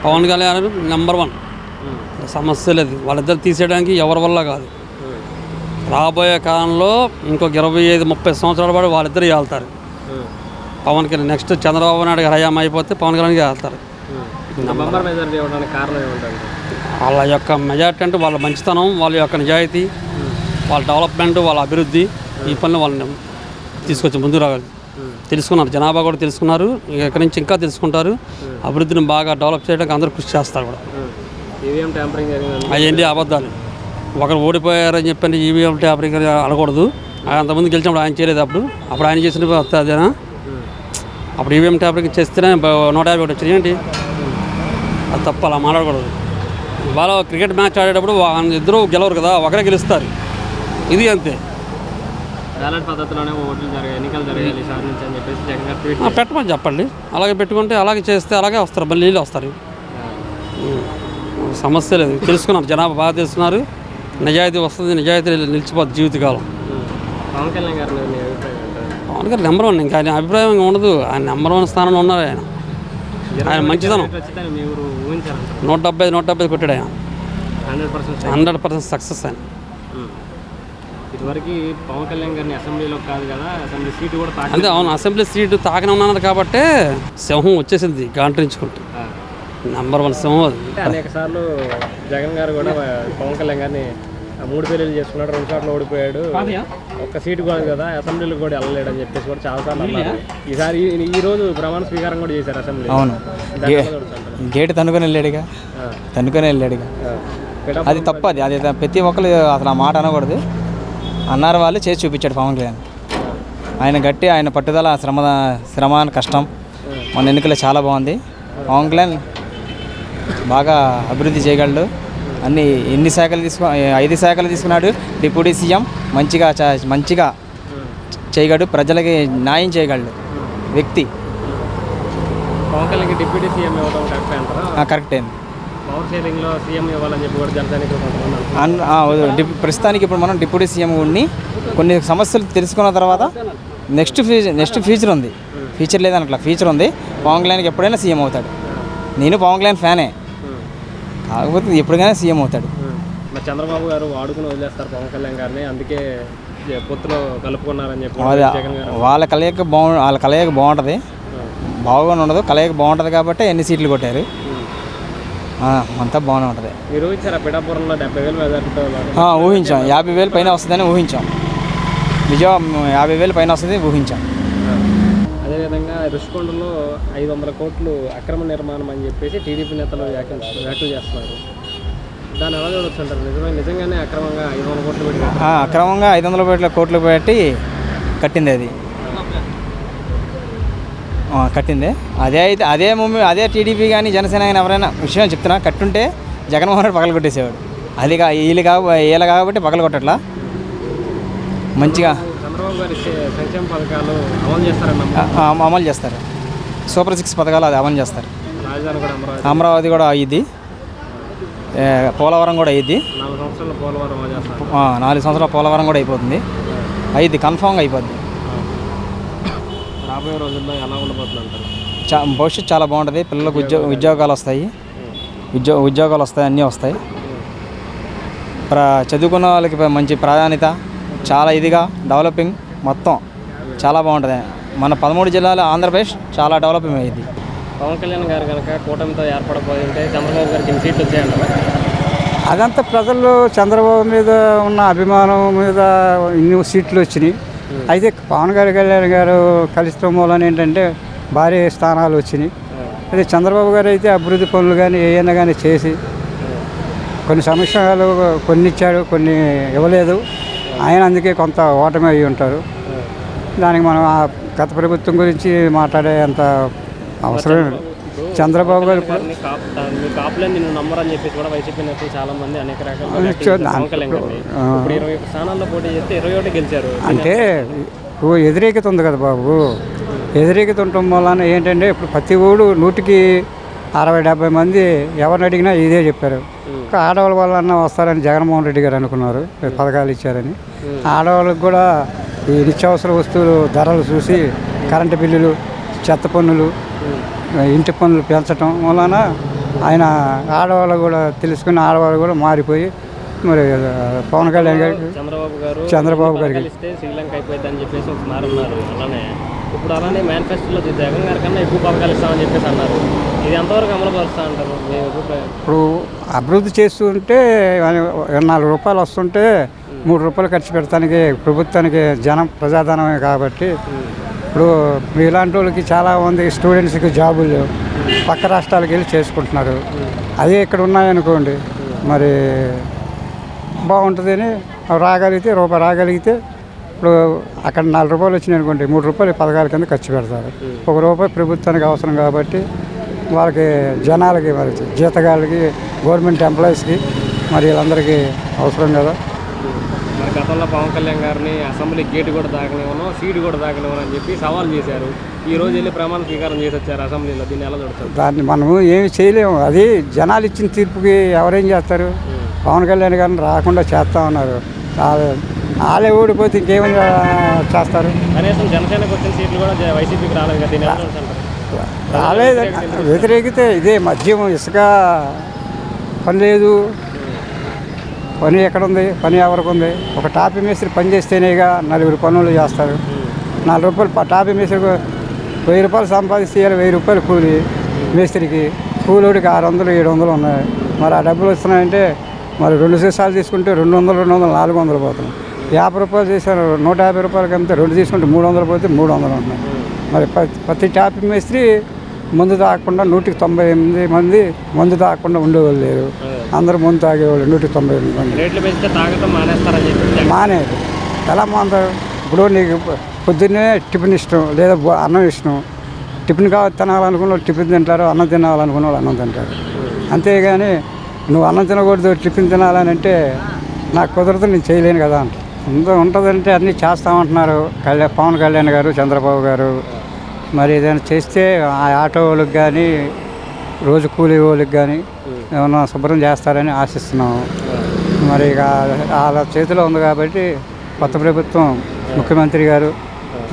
Pawan Kalyan number 1 సమస్య లేదు. వాళ్ళిద్దరు తీసేయడానికి ఎవరి వల్ల కాదు. రాబోయే కాలంలో ఇంకొక 25-30 సంవత్సరాల పాటు వాళ్ళిద్దరు వెళ్తారు. పవన్ కళ్యాణ్ నెక్స్ట్ చంద్రబాబు నాయుడు గారు హయాం అయిపోతే పవన్ కళ్యాణ్కి వెళ్తారు. వాళ్ళ యొక్క మెజార్టీ అంటే వాళ్ళ మంచితనం, వాళ్ళ యొక్క నిజాయితీ, వాళ్ళ డెవలప్మెంట్, వాళ్ళ అభివృద్ధి, ఈ పనులు వాళ్ళని తీసుకొచ్చి ముందుకు రావాలి. తెలుసుకున్నారు, జనాభా కూడా తెలుసుకున్నారు. ఇక్కడి నుంచి ఇంకా తెలుసుకుంటారు. అభివృద్ధిని బాగా డెవలప్ చేయడానికి అందరూ కృషి చేస్తారు కూడా. అవన్నీ అబద్ధాలు. ఒకరు ఓడిపోయారని చెప్పండి ఈవీఎం ట్యాంపరింగ్ అనకూడదు. అంతమంది గెలిచినప్పుడు ఆయన చేయలేదు. అప్పుడు ఆయన చేసిన అదేనా? అప్పుడు ఈవీఎం ట్యాంపరింగ్ చేస్తేనే 151 వచ్చినాయి ఏంటి? అది తప్ప అలా మాట్లాడకూడదు. ఇవాళ క్రికెట్ మ్యాచ్ ఆడేటప్పుడు ఇద్దరు గెలవరు కదా, ఒకరే గెలుస్తారు. ఇది అంతే. పెట్టమని చెప్పండి. అలాగే పెట్టుకుంటే అలాగే చేస్తే అలాగే వస్తారు, మళ్ళీ నీళ్ళు వస్తారు. సమస్య లేదు. తెలుసుకున్నారు, జనాభా బాగా తెలుసుకున్నారు. నిజాయితీ వస్తుంది, నిజాయితీ నిలిచిపోతుంది జీవితకాలం. పవన్ కళ్యాణ్ నెంబర్ 1. ఇంకా ఆయన అభిప్రాయం ఉండదు. ఆయన నెంబర్ 1 స్థానంలో ఉన్నారు. ఆయన మంచితనం 170 కొట్టాడు. ఆయన 100% సక్సెస్. ఆయన ఇదివరకు పవన్ కళ్యాణ్ గారిని అసెంబ్లీలో కాదు కదా, అసెంబ్లీ సీటు కూడా అంతే. అవును, అసెంబ్లీ సీటు తాకనే ఉన్నాను కాబట్టి సింహం వచ్చేసింది గాంట్రించుకుంటూ. నెంబర్ 1 సింహం అది. అనేక సార్లు జగన్ గారు కూడా పవన్ కళ్యాణ్ గారిని 3 పెళ్ళిళ్ళు చేసుకున్నాడు, 2 చోట్ల ఓడిపోయాడు, ఒక్క సీటు కూడా కదా అసెంబ్లీలో కూడా వెళ్ళలేడు అని చెప్పేసి కూడా చాలాసార్లు అన్నారు. ఈసారి ఈ రోజు ప్రమాణ స్వీకారం కూడా చేశారు అసెంబ్లీ. అవును, గేటు తనుకొని వెళ్ళాడుగా. అది తప్ప. అది ప్రతి ఒక్కరు అసలు ఆ మాట అనకూడదు. అన్నారు వాళ్ళు, చేసి చూపించాడు పవన్ కళ్యాణ్. ఆయన గట్టి, ఆయన పట్టుదల, శ్రమ కష్టం మన ఎన్నికల్లో చాలా బాగుంది. పవన్ కళ్యాణ్ బాగా అభివృద్ధి చేయగలడు. అన్ని 5 శాఖలు తీసుకున్నాడు. డిప్యూటీ సీఎం మంచిగా చేయగలడు. ప్రజలకి న్యాయం చేయగలడు వ్యక్తి. పవన్ కళ్యాణ్ డిప్యూటీ సీఎం ఇవ్వడం కరెక్టే. పవర్ షేరింగ్లో సీఎం ఇవ్వాలని చెప్పి కూడా ప్రస్తుతానికి ఇప్పుడు మనం డిప్యూటీ సీఎం ఉండి కొన్ని సమస్యలు తెలుసుకున్న తర్వాత నెక్స్ట్ ఫ్యూచర్ ఉంది. ఫ్యూచర్ లేదనట్లా, ఫ్యూచర్ ఉంది. పవన్ కళ్యాణ్కి ఎప్పుడైనా సీఎం అవుతాడు. నేను పవన్ కళ్యాణ్ ఫ్యానే, కాకపోతే ఎప్పుడుగానే సీఎం అవుతాడు. చంద్రబాబు గారు వాడుకుని వదిలేస్తారు పవన్ కళ్యాణ్ గారిని, అందుకే పొత్తులో కలుపుకున్నారని చెప్పి వాళ్ళ కలయిక బాగుంటుంది. బాగుగా ఉండదు, కలయిక బాగుంటుంది కాబట్టి ఎన్ని సీట్లు కొట్టారు. అంతా బాగానే ఉంటుంది. మీరు ఊహించారా పిఠాపురంలో 70,000 మెజార్టీతో? ఊహించాం. 50,000 పైన వస్తుందని ఊహించాం. నిజం, 50,000 పైన వస్తుంది ఊహించాం. అదేవిధంగా రుషికొండలో 500 కోట్లు అక్రమ నిర్మాణం అని చెప్పేసి టీడీపీ నేతలు వ్యాఖ్యలు చేస్తున్నారు. దాన్ని ఎలా చూడొచ్చు అంటారు? నిజంగానే అక్రమంగా 500 కోట్లు పెట్టి అక్రమంగా 500 కోట్లు పెట్టి కట్టింది. అది కట్టింది. అదే టీడీపీ కానీ జనసేన కానీ ఎవరైనా విషయం చెప్తున్నా కట్టుంటే జగన్మోహన్ రెడ్డి పగల కొట్టేసేవాడు. అది వీళ్ళు కాబట్టి పగల కొట్టట్లా. మంచిగా చంద్రబాబు గారి సంక్షేమ పథకాలు అమలు చేస్తారు. సూపర్ 6 పథకాలు అది అమలు చేస్తారు. రాజధాని కూడా అమరావతి కూడా అయ్యిద్ది. పోలవరం కూడా అయ్యిద్ది. 4 సంవత్సరాల పోలవరం కూడా అయిపోతుంది. అయ్యిద్ది, కన్ఫామ్గా అయిపోద్ది. రాబోయే రోజుల్లో ఎలా ఉండబోతుంది అంటారు? భవిష్యత్తు చాలా బాగుంటుంది. పిల్లలకు ఉద్యోగాలు వస్తాయి, అన్నీ వస్తాయి. చదువుకున్న వాళ్ళకి మంచి ప్రాధాన్యత, చాలా ఇదిగా డెవలపింగ్ మొత్తం చాలా బాగుంటుంది. మన 13 జిల్లాల ఆంధ్రప్రదేశ్ చాలా డెవలపింగ్ అయ్యింది. పవన్ కళ్యాణ్ గారు కనుక కూటమితో ఏర్పడబోతుంటే చంద్రబాబు గారికి ఎన్ని సీట్లు వచ్చాయంటారు? అదంతా ప్రజలు చంద్రబాబు మీద ఉన్న అభిమానం మీద ఇన్ని సీట్లు వచ్చినాయి. అయితే పవన్ కళ్యాణ్ గారు కలిసి మూలన ఏంటంటే భారీ స్థానాలు వచ్చినాయి. అదే చంద్రబాబు గారు అయితే అభివృద్ధి పనులు కానీ ఏమైనా కానీ చేసి కొన్ని సమస్యలు కొన్ని ఇచ్చాడు, కొన్ని ఇవ్వలేదు. ఆయన అందుకే కొంత ఓటమి అయ్యి ఉంటారు. దానికి మనం గత ప్రభుత్వం గురించి మాట్లాడే అంత అవసరం. చంద్రబాబు గారు నమ్మరని చెప్పేసి కూడా వైసీపీ నేతలు చాలా మంది అనేక రకాల స్థానాల్లో పోటీ చేస్తే 21 గెలిచారు. అంటే వ్యతిరేకత ఉంది కదా బాబు. వ్యతిరేకత ఉండటం వలన ఏంటంటే ఇప్పుడు ప్రతి ఊడు 100కి 60-70 మంది ఎవరిని అడిగినా ఇదే చెప్పారు. ఆడవాళ్ళ వల్ల వస్తారని జగన్మోహన్ రెడ్డి గారు అనుకున్నారు, పథకాలు ఇచ్చారని. ఆడవాళ్ళకి కూడా ఈ నిత్యావసర వస్తువులు ధరలు చూసి కరెంటు బిల్లులు, చెత్త పన్నులు, ఇంటి పన్నులు పెంచడం వలన ఆయన ఆడవాళ్ళు కూడా తెలుసుకుని ఆడవాళ్ళు కూడా మారిపోయి మరి పవన్ కళ్యాణ్ గారికి చంద్రబాబు గారికి కలిస్తే శ్రీలంక అయిపోయింది అని చెప్పేసి ఒక మాట ఉన్నారు. అలానే మేనిఫెస్టోలో జగన్ గారి కన్నా ఎక్కువ పథకాలు ఇస్తామని చెప్పేసి అన్నారు. ఇది ఎంతవరకు అమలు పరుస్తా అంటారు మీ అభిప్రాయం? ఇప్పుడు అభివృద్ధి చేస్తుంటే 4 రూపాయలు వస్తుంటే 3 రూపాయలు ఖర్చు పెడతానికి ప్రభుత్వానికి ప్రజాధనమే కాబట్టి ఇప్పుడు ఇలాంటి వాళ్ళకి చాలామంది స్టూడెంట్స్కి జాబులు లేవు, పక్క రాష్ట్రాలకు వెళ్ళి చేసుకుంటున్నారు. అదే ఇక్కడ ఉన్నాయనుకోండి మరి బాగుంటుందని రూపాయి రాగలిగితే ఇప్పుడు అక్కడ 4 రూపాయలు వచ్చినాయి అనుకోండి 3 రూపాయలు పథకాల కింద ఖర్చు పెడతారు. 1 రూపాయి ప్రభుత్వానికి అవసరం కాబట్టి వాళ్ళకి జనాలకి మరి జీతగాళ్ళకి గవర్నమెంట్ ఎంప్లాయీస్కి మరి వీళ్ళందరికీ అవసరం కదా. మరి గతంలో పవన్ కళ్యాణ్ గారిని అసెంబ్లీ గేటు కూడా దాకనివ్వను, సీటు కూడా దాకనివ్వను అని చెప్పి సవాల్ చేశారు. ఈ రోజు వెళ్ళి ప్రమాణ స్వీకారం చేసి వచ్చారు అసెంబ్లీలో. దీన్ని ఎలా చూడతారు? దాన్ని మనము ఏమి చేయలేము. అది జనాలు ఇచ్చిన తీర్పుకి ఎవరేం చేస్తారు? పవన్ కళ్యాణ్ గారిని రాకుండా చేస్తా ఉన్నారు. వాళ్ళే ఓడిపోతే ఇంకేమని చేస్తారు? కనీసం జనసేనకు వచ్చిన సీట్లు కూడా వైసీపీకి రాలేదు కదా. దీన్ని ఎలా చూడతారు? రాలేదు. వ్యతిరేకితే ఇదే మద్యం, ఇసుక, పని లేదు. పని ఎక్కడుంది? పని ఎవరికి ఉంది? ఒక టాపీ మేస్త్రి పని చేస్తేనేగా 4 పనులు చేస్తారు. 4 రూపాయలు టాపీ మేస్త్రికి 1000 రూపాయలు సంపాదిస్తే 1000 రూపాయలు కూలి మేస్త్రికి, కూలోడికి 600, 700 ఉన్నాయి. మరి ఆ డబ్బులు వస్తున్నాయంటే మరి 2 సీసాలు తీసుకుంటే 200, 400 పోతున్నాయి. 50 రూపాయలు చేశారు, 150 రూపాయలకి అమ్మితే 2 తీసుకుంటే 300 పోతే 300 ఉంటున్నాయి. మరి ప్రతి టాపీ మేస్త్రి మందు తాగకుండా 198 మంది మందు తాగకుండా ఉండేవాళ్ళు లేరు. అందరూ మందు తాగేవాళ్ళు 198 మంది. రేట్లు పెంచితే తాగటం మానేస్తారని చెప్పి మానేది ఎలా మానేస్తారు? ఇప్పుడు నీకు పొద్దున్నే టిఫిన్ ఇష్టం లేదా అన్నం ఇష్టం. టిఫిన్ తినాలనుకున్న వాళ్ళు టిఫిన్ తింటారు, అన్నం తినాలనుకున్న వాళ్ళు అన్నం తింటారు. అంతేగాని నువ్వు అన్నం తినకూడదు టిఫిన్ తినాలని అంటే నాకు కుదరదు, నేను చేయలేను కదా అంట. ఉంటుందంటే అన్నీ చేస్తామంటున్నారు పవన్ కళ్యాణ్ గారు, చంద్రబాబు గారు. మరి ఏదైనా చేస్తే ఆ ఆటో వాళ్ళకి కానీ రోజు కూలీ వాళ్ళకి కానీ ఏమన్నా శుభ్రం చేస్తారని ఆశిస్తున్నాము. మరి ఇక వాళ్ళ చేతిలో ఉంది కాబట్టి కొత్త ప్రభుత్వం, ముఖ్యమంత్రి గారు,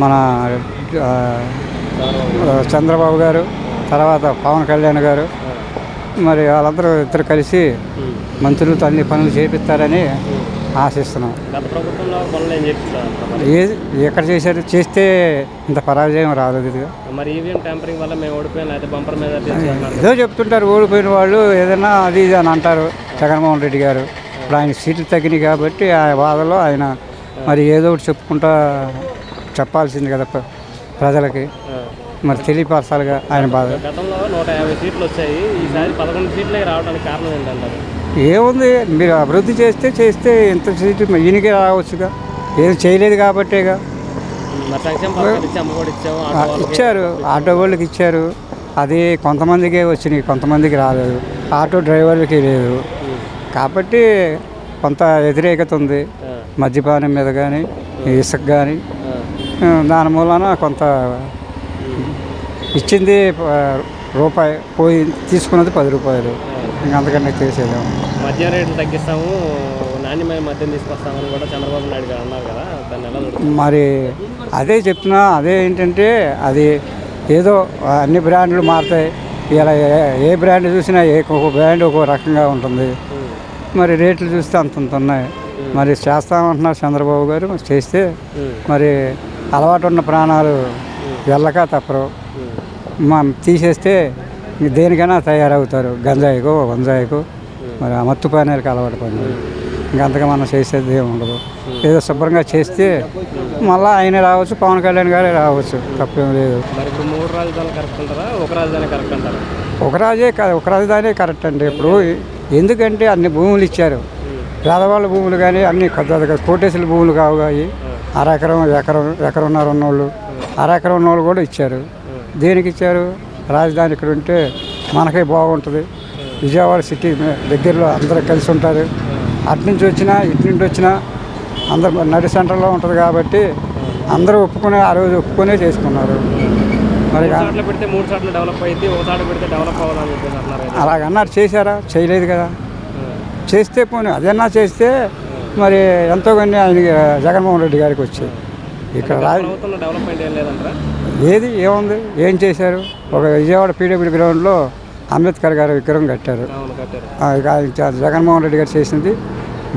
మన చంద్రబాబు గారు, తర్వాత పవన్ కళ్యాణ్ గారు, మరి వాళ్ళందరూ ఇద్దరు కలిసి మంత్రులతో అన్ని పనులు చేపిస్తారని ఆశిస్తున్నాం. ఎక్కడ చేశారు? చేస్తే ఇంత పరాజయం రాదు. ఇదిగా మరి ఈవీఎం ట్యాంపరింగ్ వల్ల మేము ఓడిపోయినా అయితే బంపర్ మీద ఏదో చెప్తుంటారు. ఓడిపోయిన వాళ్ళు ఏదైనా అది ఇది అని అంటారు. జగన్మోహన్ రెడ్డి గారు ఇప్పుడు ఆయన సీట్లు తగ్గినాయి కాబట్టి ఆ బాధలో ఆయన మరి ఏదో ఒకటి చెప్పుకుంటా చెప్పాల్సింది కదా ప్రజలకి. మరి తెలియపరచాలిగా ఆయన బాధ. గతంలో 150 సీట్లు వచ్చాయి, ఈసారి 11 సీట్లే రావడానికి కారణం ఏంటంటారు? ఏముంది, మీరు అభివృద్ధి చేస్తే ఇంత సీటు ఈయనకే రావచ్చుగా. ఏం చేయలేదు కాబట్టేగా. ఇచ్చారు, ఆటో వాళ్ళకి ఇచ్చారు. అది కొంతమందికే వచ్చినాయి, కొంతమందికి రాలేదు. ఆటో డ్రైవర్లకి లేదు కాబట్టి కొంత వ్యతిరేకత ఉంది. మద్యపానం మీద కానీ ఇసుక కానీ దాని మూలన కొంత ఇచ్చింది రూపాయి, పోయి తీసుకున్నది 10 రూపాయలు. ఇంకంతకన్నా చేసేదాము. మద్యం రేట్లు తగ్గిస్తాము, నాణ్యమైన మద్యం తీసుకొస్తామని కూడా చంద్రబాబు నాయుడు గారు అన్నారు కదా. దాన్ని ఎలా చూడండి? మరి అదే చెప్తున్నా. అదే ఏంటంటే అది ఏదో అన్ని బ్రాండ్లు మారుతాయి. ఇలా ఏ బ్రాండ్ చూసినా ఒక్కొక్క బ్రాండ్ ఒక్కో రకంగా ఉంటుంది. మరి రేట్లు చూస్తే అంతంత ఉన్నాయి. మరి చేస్తామంటున్నారు చంద్రబాబు గారు. చేస్తే మరి అలవాటు ఉన్న ప్రాణాలు వెళ్ళక తప్పరు. తీసేస్తే దేనికైనా తయారవుతారు. గంజాయికో వంజాయికో మరి ఆ మత్తు పానీయాలకు అలవాటు పడినారు. ఇంకంతగా మనం చేసేది ఏమి ఉండదు. ఏదో శుభ్రంగా చేస్తే మళ్ళీ ఆయన రావచ్చు, పవన్ కళ్యాణ్ గారే రావచ్చు, తప్పేం లేదు. మరి ఇప్పుడు 3 రాజధానులు కరెక్ట్ అంటారా, ఒక రాజధాని కరెక్ట్ అంటారా? ఒక రాజధాని కరెక్ట్ అండి. ఇప్పుడు ఎందుకంటే అన్ని భూములు ఇచ్చారు. పేదవాళ్ళ భూములు కానీ అన్ని కొద్దిగా కోటేశ్వర భూములు కావుగాయి. ఎకరంన్నర ఉన్నోళ్ళు, అరెకరం ఉన్నోళ్ళు కూడా ఇచ్చారు. దేనికి ఇచ్చారు? రాజధాని ఇక్కడ ఉంటే మనకే బాగుంటుంది. విజయవాడ సిటీ దగ్గరలో అందరూ కలిసి ఉంటారు. అటునుంచి వచ్చినా ఇటు నుండి వచ్చినా అందరు నడి సెంటర్లో ఉంటుంది కాబట్టి అందరూ ఆ రోజు ఒప్పుకునే చేసుకున్నారు. మరి పెడితే 3 చోట్ల డెవలప్ అయితే ఒకసారి పెడితే డెవలప్ అవ్వాలని చెప్పేసి అన్నారు. అలాగన్నారు. చేశారా? చేయలేదు కదా. చేస్తే పోనీ అదన్నా చేస్తే మరి ఎంతో కొన్ని ఆయన జగన్మోహన్ రెడ్డి గారికి వచ్చాయి. ఇక్కడ డెవలప్మెంట్ ఏం లేదంటారా? ఏముంది, ఏం చేశారు? ఒక విజయవాడ పీడబ్ల్యూ గ్రౌండ్లో అంబేద్కర్ గారు విగ్రహం కట్టారు. అవును కట్టారు. ఇక జగన్మోహన్ రెడ్డి గారు చేసింది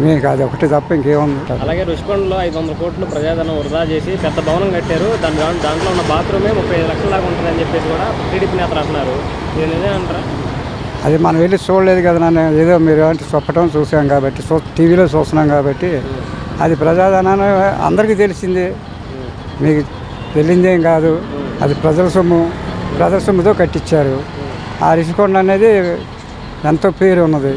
మీకు అది ఒకటి తప్ప ఇంకేముంది. అలాగే రుషికొండలో 500 కోట్లు ప్రజాధనం వృధా చేసి పెద్ద భవనం కట్టారు. దాంట్లో ఉన్న బాత్రూమే 35 లక్షల దాకా ఉంటుందని చెప్పేసి కూడా టీడీపీ నేతలు అంటున్నారు. మీరు నిజమేనంటారా? అది మనం వెళ్ళి చూడలేదు కదా నన్ను, ఏదో మీరు అంటే చెప్పటం చూసాం కాబట్టి టీవీలో చూస్తున్నాం కాబట్టి అది ప్రజాధనాన్ని అందరికీ తెలిసిందే, మీకు తెలియదేం కాదు. అది ప్రజల సొమ్ముతో కట్టించారు. ఆ రుషికొండ అనేది ఎంతో పేరు ఉన్నది.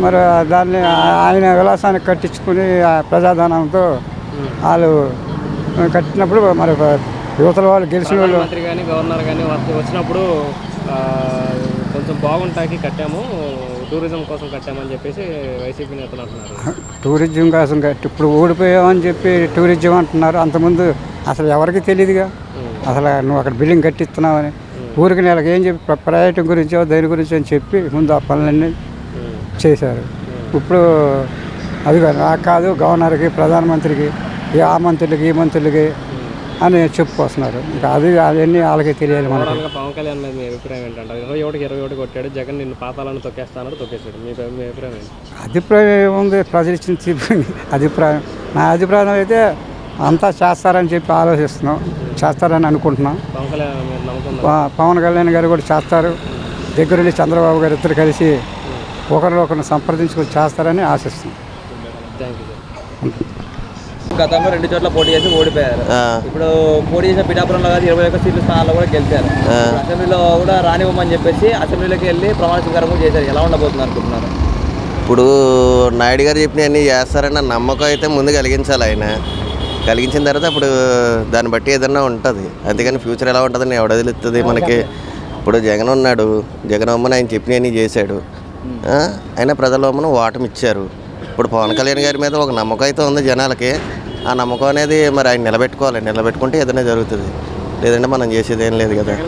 మరి దాన్ని ఆయన విలాసానికి కట్టించుకుని ఆ ప్రజాధనంతో వాళ్ళు కట్టినప్పుడు మరి యువతల వాళ్ళు గెలిచిన వాళ్ళు మంత్రి కానీ గవర్నర్ కానీ వచ్చినప్పుడు కొంచెం బాగుంటాకి కట్టాము, టూరిజం కోసం కట్టామని చెప్పేసి వైసీపీ నేతలు అంటున్నారు. టూరిజం కోసం కట్టి ఇప్పుడు ఓడిపోయామని చెప్పి టూరిజం అంటున్నారు. అంతకుముందు అసలు ఎవరికి తెలియదుగా అసలు నువ్వు అక్కడ బిల్డింగ్ కట్టిస్తున్నావని. ఊరికి నెలకు ఏం చెప్పి పర్యాటకం గురించో దేని గురించి అని చెప్పి ముందు ఆ పనులన్నీ చేశారు. ఇప్పుడు అది నాకు కాదు గవర్నర్కి ప్రధానమంత్రికి ఆ మంత్రులకి ఈ మంత్రులకి అని చెప్పుకొస్తున్నారు. ఇంకా అవన్నీ వాళ్ళకి తెలియాలి. మనకి పవన్ కళ్యాణ్ మీద మీ అభిప్రాయం ఏంటంటే 21 కొట్టాడు, జగన్ నిన్ను పాతాలను తొక్కేస్తాడు, తొక్కేసాడు. మీ అభిప్రాయం ఏంటి? అభిప్రాయం ఏముంది, ప్రజలు ఇచ్చిన తీర్పు అభిప్రాయం. నా అభిప్రాయం అయితే అంతా చేస్తారని చెప్పి ఆలోచిస్తున్నాం, చేస్తారని అనుకుంటున్నాం. పవన్ కళ్యాణ్ మీద నమ్మకం పవన్ కళ్యాణ్ గారు కూడా చేస్తారు. దగ్గరుండి చంద్రబాబు గారు ఇద్దరు కలిసి ఒకరిని సంప్రదించుకొని చేస్తారని ఆశిస్తున్నాం. Thank you sir. గతంలో 2 చోట్ల పోటీ చేసి ఓడిపోయారు. ఇప్పుడు పోటీ చేసిన పిఠాపురంలో కాదు 21 సీట్ల స్థానాల్లో కూడా గెలిచారు. అసెంబ్లీలో కూడా రానివ్వమని చెప్పేసి అసెంబ్లీలోకి వెళ్ళి ప్రమాణ స్వీకారం కూడా చేశారు. ఎలా ఉండబోతుంది అనుకుంటున్నారు? ఇప్పుడు నాయుడు గారు చెప్పినవన్నీ చేస్తారన్న నమ్మకం అయితే ముందు కలిగించాలి. ఆయన కలిగించిన తర్వాత అప్పుడు దాన్ని బట్టి ఏదన్నా ఉంటుంది. అంతేగాని ఫ్యూచర్ ఎలా ఉంటుందని ఎవడ తెలుస్తుంది మనకి. ఇప్పుడు జగన్ ఉన్నాడు, జగన్ అమ్మని ఆయన చెప్పినవన్నీ చేశాడు. అయినా ప్రజల అమ్మను ఓటమి ఇచ్చారు. ఇప్పుడు పవన్ కళ్యాణ్ గారి మీద ఒక నమ్మకం అయితే ఉంది జనాలకి. ఆ నమ్మకం అనేది మరి ఆయన నిలబెట్టుకోవాలి. నిలబెట్టుకుంటే ఏదైనా జరుగుతుంది, లేదంటే మనం చేసేది ఏం లేదు కదా.